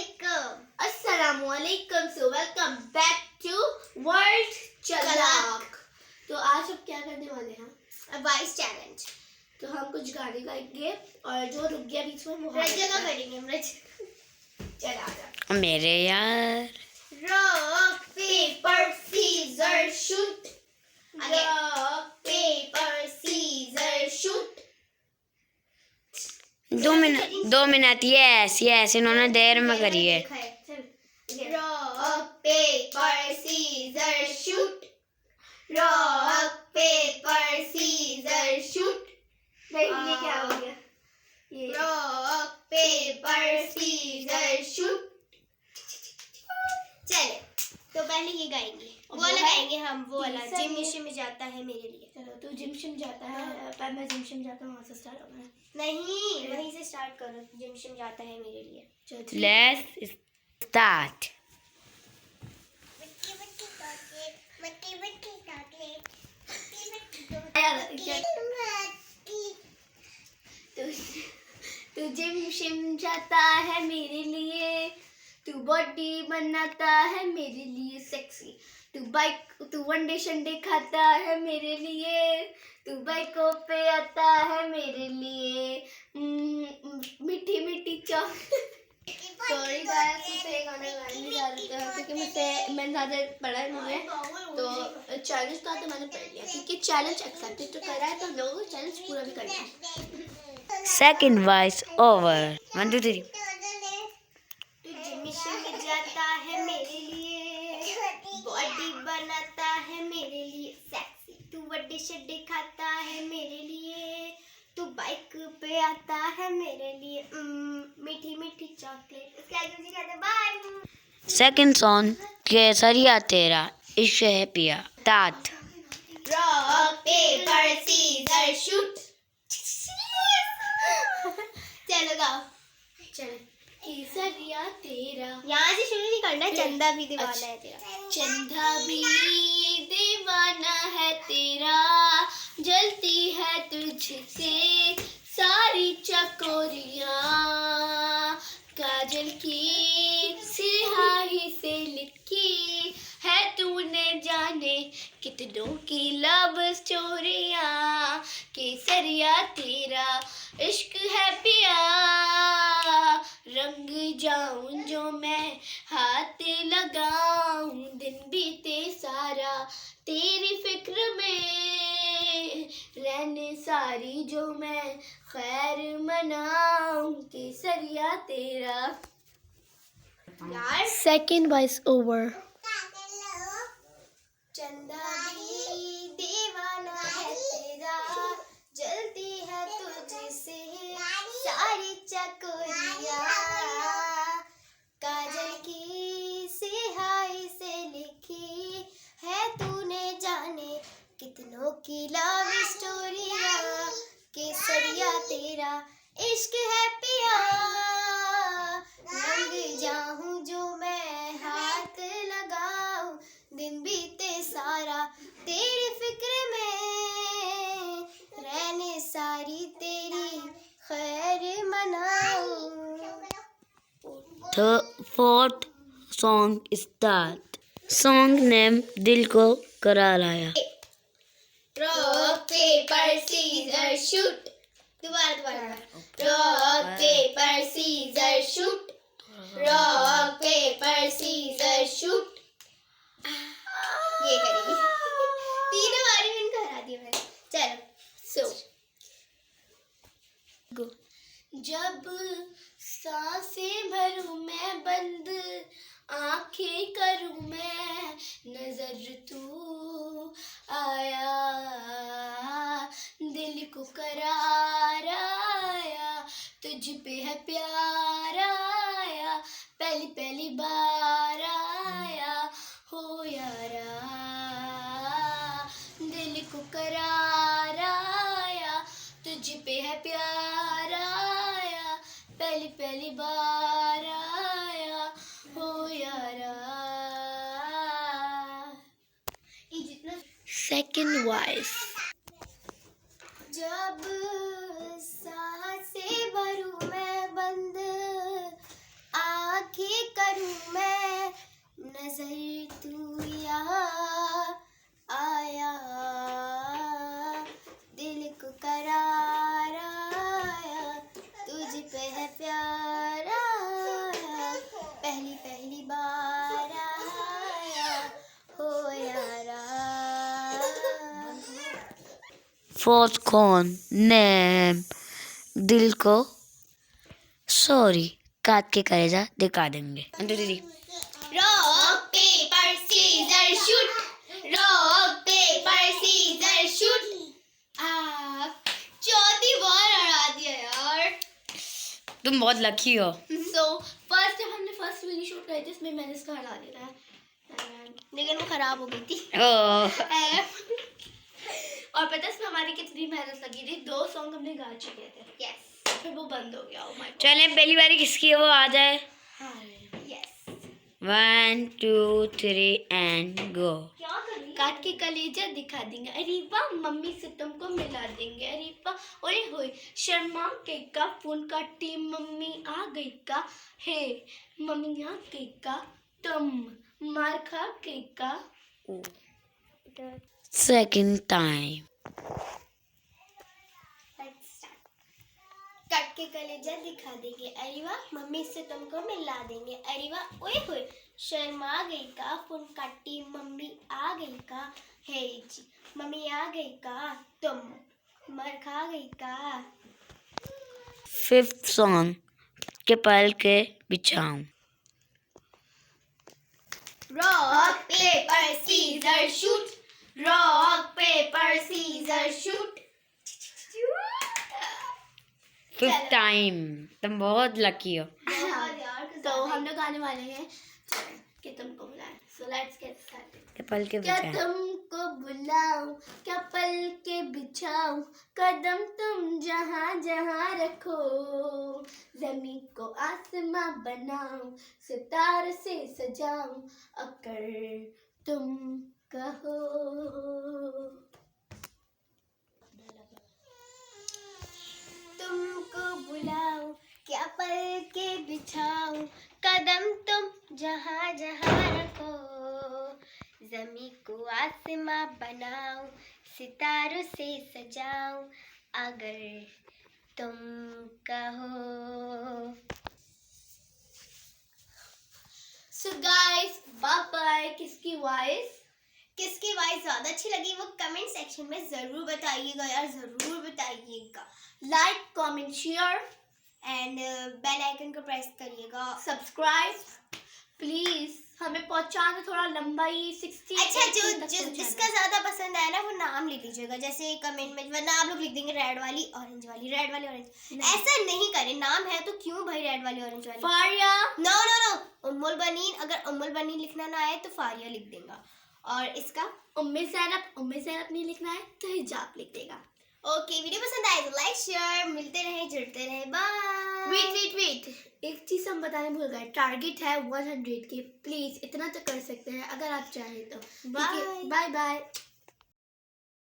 अस्सलामुअलैकुम। So welcome back to world Chalak. तो आज हम क्या करने वाले हैं? Voice challenge. तो हम कुछ गाने गाएंगे और जो रुक गया बीच में वो रजा का करेंगे हम। चल आजा मेरे यार। Rock paper scissor shoot. Rock paper scissor shoot. 2 minute yes इन्होंने देर में करी है। Rock paper scissor shoot. Rock paper scissor shoot. नहीं ये क्या हो गया? ये रॉक पेपर सीजर शूट। चले तो पहले ये गाएंगे, वो लगाएंगे हम, वो वाला जिम शिम जाता है मेरे लिए। चलो तू जिम शिम जाता है, पर मैं जिम शिम जाता हूँ, वहाँ से स्टार्ट होगा। नहीं, वहीं से स्टार्ट करो। जिम शिम जाता है मेरे लिए। चल लेट्स स्टार्ट। तू जिम शिम जाता है मेरे लिए, तू बॉडी बनाता है मेरे लिए सेक्सी, तू वनडे शंडे खाता है मेरे लिए, तू बाइकों पे आता है मेरे लिए, मीठी मीठी चॉकलेट। सॉरी गाइस, मुझसे गाना गाने नहीं जा रहा था क्योंकि मैंने ज़्यादा पढ़ा नहीं है, तो चैलेंज था तो मैंने पढ़ लिया क्योंकि चैलेंज एक्सेप्टेड तो करा है, तो हम लोगों को चैलेंज पूरा भी करना है। Second voice over 1 2 3। तू जिम शिम जाता है मेरे लिए, बॉडी बनाता है मेरे लिए सेक्सी, तू वड्डे शड्डे खाता है मेरे लिए, तू बाइक पे आता है मेरे लिए, मीठी मीठी चॉकलेट। उसके आगे मुझे कहते बाय। सेकंड सॉन्ग केसरिया तेरा इश्क है पिया तात। Rock paper scissor shoot. चलो गाओ। चल केसरिया तेरा, यहाँ से शुरू नहीं करना, चंदा भी दीवाना है तेरा। चंदा भी दीवाना है तेरा, जलती है तुझसे सारी चकोरियाँ, काजल की सिहाई से लिखी है तूने जाने कितनों की लव स्टोरियाँ, केसरिया तेरा इश्क है पिया, रंग जाऊं जो मैं हाथ लगाऊं, दिन बीते सारा तेरी फिक्र में, रहने सारी जो मैं खैर मनाऊं, केसरिया तेरा। यार सेकंड वॉइस ओवर। चंदा भी दीवाना है तेरा, जलती है तुझसे सारी चकोरियाँ, काजल की सिहाई से लिखी है तूने जाने कितनों की लव स्टोरियाँ, केसरिया तेरा इश्क है पिया, रंग जाऊं जो मैं हाथ लगाऊं, दिन बीते सारा तेरी फिक्र में, रहने सारी तेरी खैर मनाऊं। Fourth song start. Song name दिल को करार आया। Rock paper scissor shoot. दोबारा। Rock paper scissor shoot. Rock paper scissor shoot. ये करेंगे। 3 बार मैंने करा दिया मैंने। चलो जब सांसें भरूं मैं बंद, आंखें करूं मैं, नजर तू आया, दिल को करार आया, तुझ पे है प्यार आया, पहली पहली बार आया हो यारा, दिल को करार आया, तुझ पे है प्यार आया, पहली पहली बार आया हो यारा। ये जितना सेकंड वॉइस। जब सांसें भरूं मैं बंद, आंखें फोर्थ कौन नेम दिल को सॉरी काट के करेजा दिखा देंगे। 1 2 3 rock paper scissor shoot, rock paper scissor shoot. चौथी बार हरा दिया यार। तुम बहुत लकी हो। सो फर्स्ट जब हमने फर्स्ट वीडियो शूट करी थी उसमें मैंने इसका हरा दिया था, लेकिन वो खराब हो गई थी। ओह और पता है इसमें हमारी कितनी मेहनत लगी थी। 2 सॉन्ग हमने गा चुके थे। यस फिर वो बंद हो गया। Oh my God. चले पहली बारी किसकी है वो आ जाए। यस। 1 2 3 and go. क्या करी? काट के कलेजा दिखा देंगे, अरे वाह मम्मी से तुमको मिला देंगे, अरे वाह ओए होए शर्मा के का फोन काटी मम्मी आ गई का, हे मम्मी आ गई का, तुम मार खा के का। Second time. कट के कलेजा दिखा देंगे, अरे वाह मम्मी से तुमको मिला देंगे, अरे वाह ओए होए शर्मा गई का, फोन काटी मम्मी आ गई का, हे जी मम्मी आ गई का, तुम मर खा गई का। फिफ्थ सॉन्ग के पल के बिछाऊं। Rock paper scissor shoot, rock paper scissor shoot. Fifth time. तुम बहुत लकी हो। तो हम लोग गाने वाले हैं कि तुमको बुलाएं। So let's get started. के पल के क्या बिछाऊं। तुमको बुलाऊं, क्या पल के बिछाऊं, कदम तुम जहां जहां रखो, जमीन को आसमां बनाऊं, सितारे से सजाऊं, अगर तुम कहो। तुमको बुलाऊं, क्या पल के बिछाऊं, कदम तुम जहां जहां रखो, जमी को आसमां बनाऊं, सितारों से सजाऊं, अगर तुम कहो। So guys bye bye. किसकी वॉइस किसकी वॉइस ज्यादा अच्छी लगी वो कमेंट सेक्शन में जरूर बताइएगा यार, जरूर बताइएगा। Like comment share and bell icon को प्रेस करिएगा। Subscribe please. हमें पहुंचाना थोड़ा लंबा ही 60। अच्छा जिसका ज्यादा पसंद आया ना वो नाम लिख लीजिएगा, जैसे कमेंट में, वरना आप लोग लिख देंगे रेड वाली ऑरेंज वाली, रेड वाली ऑरेंज। ऐसा नहीं करें, नाम है तो क्यों भाई रेड वाली ऑरेंज वाली। Faria. No no no, Ummul Banin. अगर उम्मुल बनीन लिखना ना आए तो फारिया लिख देगा। और इसका उम्मी सैनब नहीं लिखना है तो हिजाब लिख देगा। ओके, वीडियो पसंद आए तो लाइक शेयर, मिलते रहे जुड़ते रहे, बाय। वेट एक चीज हम बताने भूल गए। टारगेट है 100 के। प्लीज इतना तो कर सकते हैं अगर आप चाहें तो। बाय। Bye bye.